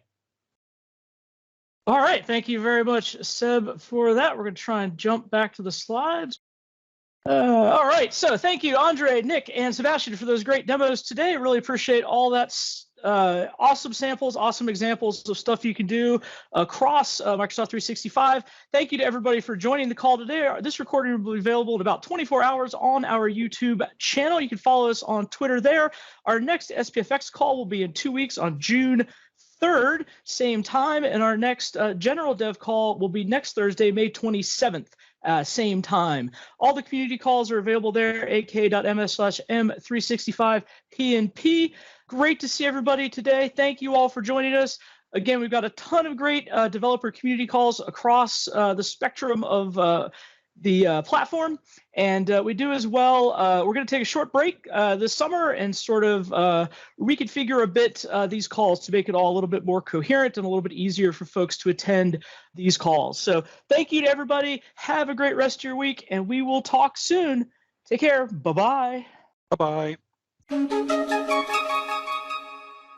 All right, thank you very much, Seb, for that. We're going to try and jump back to the slides. All right, so thank you, Andre, Nick, and Sebastian for those great demos today. Really appreciate all that awesome samples, awesome examples of stuff you can do across Microsoft 365. Thank you to everybody for joining the call today. This recording will be available in about 24 hours on our YouTube channel. You can follow us on Twitter there. Our next SPFX call will be in 2 weeks on June 3rd, same time, and our next general dev call will be next Thursday, May 27th, same time. All the community calls are available there, ak.ms/m365pnp. Great to see everybody today. Thank you all for joining us. Again, we've got a ton of great developer community calls across the spectrum of the platform, and we do as well. We're going to take a short break this summer and sort of reconfigure a bit these calls to make it all a little bit more coherent and a little bit easier for folks to attend these calls. So thank you to everybody. Have a great rest of your week, and we will talk soon. Take care. Bye-bye. Bye-bye.